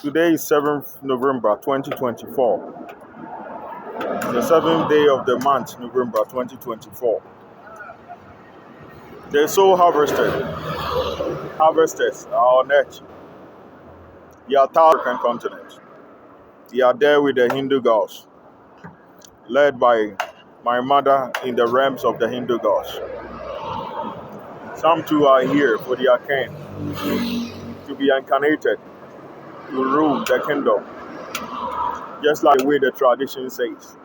Today is 7th November 2024. The 7th day of the month, November 2024. The soul harvesters are on earth. They are African continent. They are there with the Hindu gods, led by my mother in the realms of the Hindu gods. Some too are here for their king to be incarnated, to rule the kingdom, just like the way the tradition says.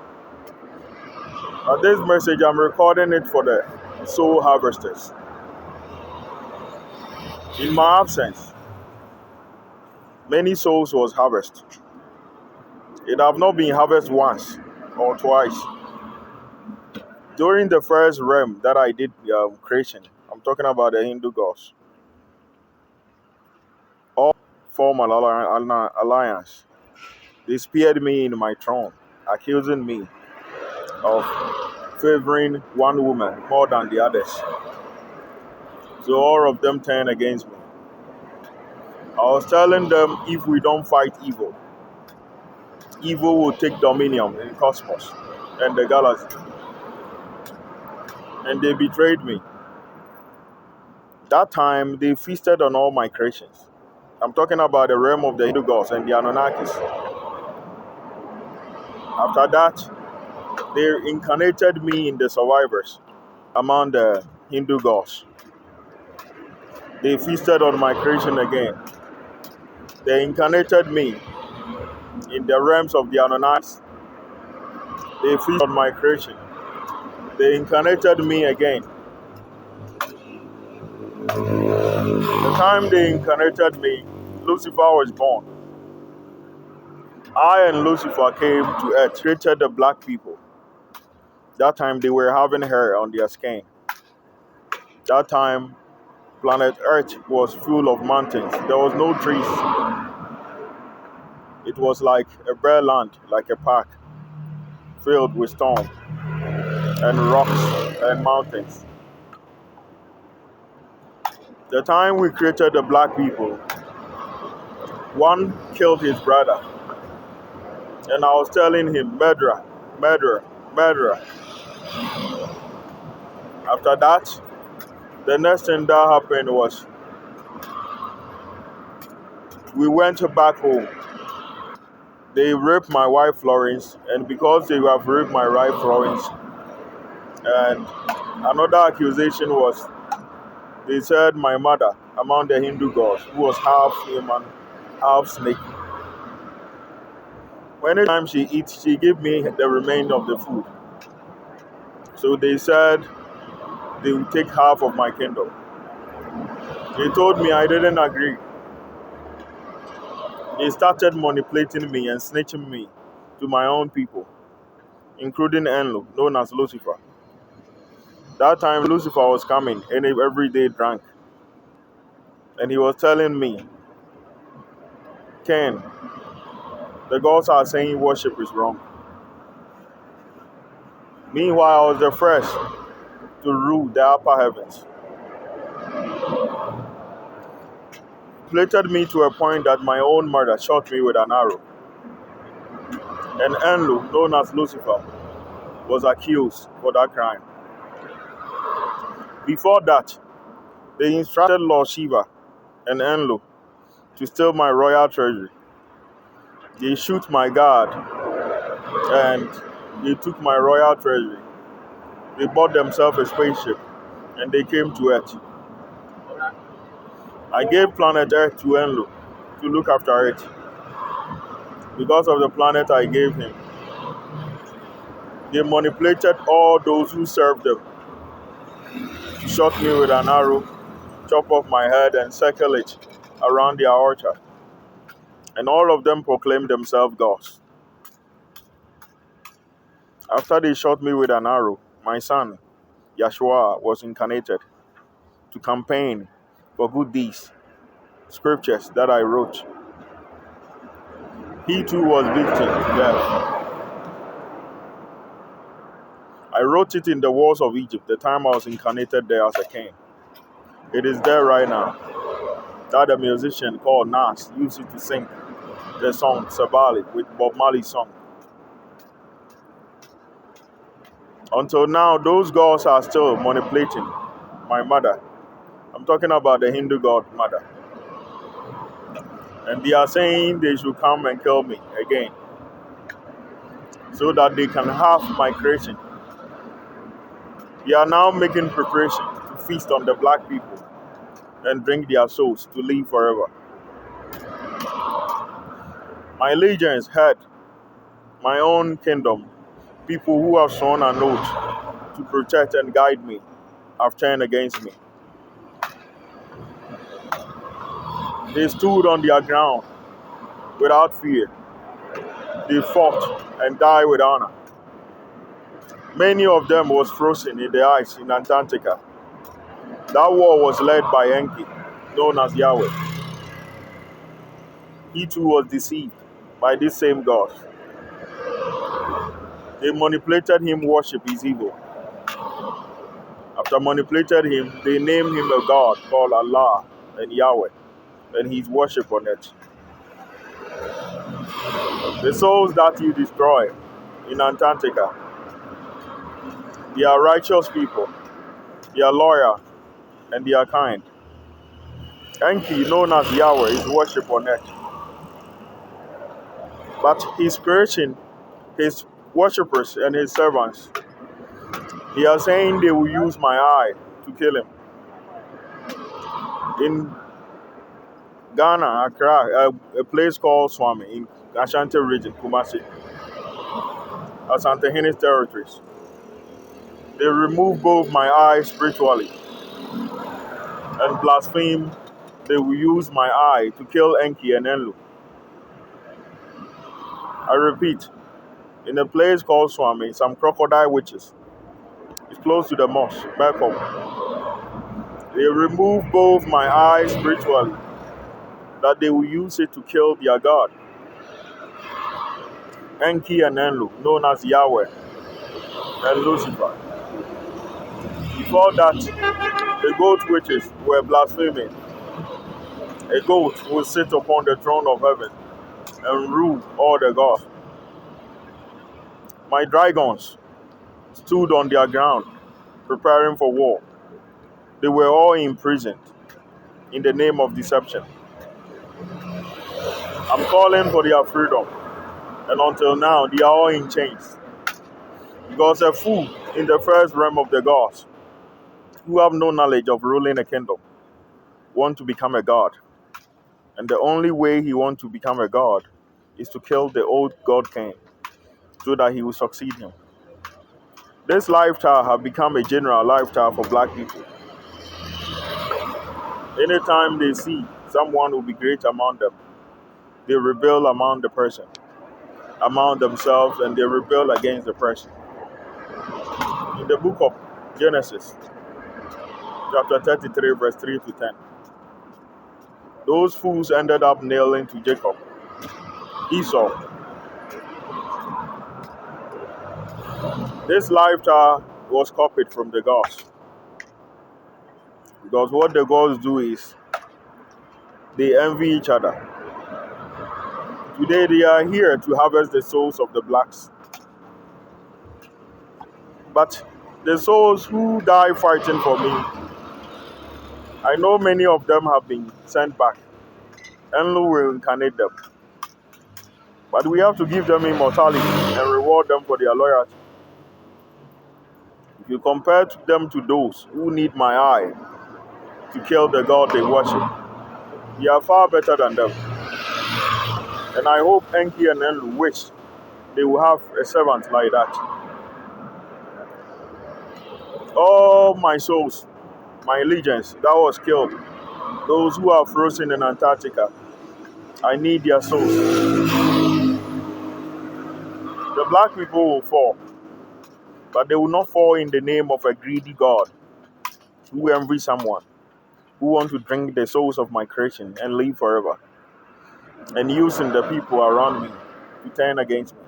But this message, I'm recording it for the soul harvesters. In my absence, many souls was harvested. It have not been harvested once or twice. During the first realm that I did creation, I'm talking about the Hindu gods, all form an alliance. They speared me in my throne, accusing me of favoring one woman more than the others. So all of them turned against me. I was telling them, if we don't fight evil, evil will take dominion in cosmos and the galaxy. And they betrayed me. That time, they feasted on all my creations. I'm talking about the realm of the Hindu gods and the Anunnakis. After that, they incarnated me in the survivors among the Hindu gods. They feasted on my creation again. They incarnated me in the realms of the Anunnakis. They feasted on my creation. They incarnated me again. The time they incarnated me, Lucifer was born. I and Lucifer came to earth, created the black people. That time they were having hair on their skin. That time planet Earth was full of mountains. There was no trees. It was like a bare land, like a park, filled with stone and rocks and mountains. The time we created the black people, one killed his brother. And I was telling him, murderer, murderer, murderer. After that, the next thing that happened was we went back home. They raped my wife Florence, and because they have raped my wife Florence, and another accusation was they said my mother among the Hindu gods, who was half human, half snake. Anytime she eats, she give me the remainder of the food. So they said they would take half of my kingdom. They told me I didn't agree. They started manipulating me and snitching me to my own people, including Enlo, known as Lucifer. That time Lucifer was coming and every day drank. And he was telling me, Ken, the gods are saying worship is wrong. Meanwhile, I was the first to rule the upper heavens. Plated me to a point that my own mother shot me with an arrow. And Enlo, known as Lucifer, was accused for that crime. Before that, they instructed Lord Shiva and Enlo to steal my royal treasury. They shoot my guard and they took my royal treasury. They bought themselves a spaceship and they came to Earth. I gave planet Earth to Enlo to look after it. Because of the planet I gave him, they manipulated all those who served them to shoot me with an arrow, chop off my head and circle it around their altar. And all of them proclaimed themselves gods. After they shot me with an arrow, my son, Yeshua, was incarnated to campaign for good deeds, scriptures that I wrote. He too was victim to death. I wrote it in the walls of Egypt the time I was incarnated there as a king. It is there right now. That a musician called Nas used it to sing. the song Sabali with Bob Marley's song. Until now, those gods are still manipulating my mother. I'm talking about the Hindu god mother. And they are saying they should come and kill me again so that they can have my creation. They are now making preparation to feast on the black people and drink their souls to live forever. My legions had my own kingdom. People who have sworn an oath to protect and guide me have turned against me. They stood on their ground without fear. They fought and died with honor. Many of them was frozen in the ice in Antarctica. That war was led by Enki, known as Yahweh. He too was deceived by this same God. They manipulated him worship his evil. After manipulated him, they named him a god called Allah and Yahweh, and his worship on it. The souls that you destroy in Antarctica, they are righteous people, they are loyal, and they are kind. Enki, known as Yahweh, is worship on earth. But his creation, his worshippers, and his servants, they are saying they will use my eye to kill him. In Ghana, Accra, a place called Swami in Ashanti region, Kumasi, Asante Hennes territories, they remove both my eyes spiritually and blaspheme. They will use my eye to kill Enki and Enlu. I repeat, in a place called Swami, some crocodile witches. It's close to the mosque, Bekom. They remove both my eyes spiritually, that they will use it to kill their god, Enki and Enlu, known as Yahweh and Lucifer. Before that, the goat witches were blaspheming. A goat will sit upon the throne of heaven and rule all the gods. My dragons stood on their ground, preparing for war. They were all imprisoned in the name of deception. I'm calling for their freedom, and until now, they are all in chains. Because a fool in the first realm of the gods, who have no knowledge of ruling a kingdom, want to become a god. And the only way he wants to become a god is to kill the old god king so that he will succeed him. This lifestyle has become a general lifestyle for black people. Anytime they see someone who will be great among them, they rebel among the person, among themselves, and they rebel against the person. In the book of Genesis, chapter 33, verse 3 to 10, those fools ended up nailing to Jacob, Esau. This lifestyle was copied from the gods. Because what the gods do is they envy each other. Today they are here to harvest the souls of the blacks. But the souls who die fighting for me, I know many of them have been sent back. Enlu will incarnate them. But we have to give them immortality and reward them for their loyalty. If you compare them to those who need my eye to kill the god they worship, they are far better than them. And I hope Enki and Enlu wish they will have a servant like that. All my souls, my legions that was killed, those who are frozen in Antarctica, I need their souls. The black people will fall, but they will not fall in the name of a greedy God who envy someone, who want to drink the souls of my creation and live forever, and using the people around me to turn against me.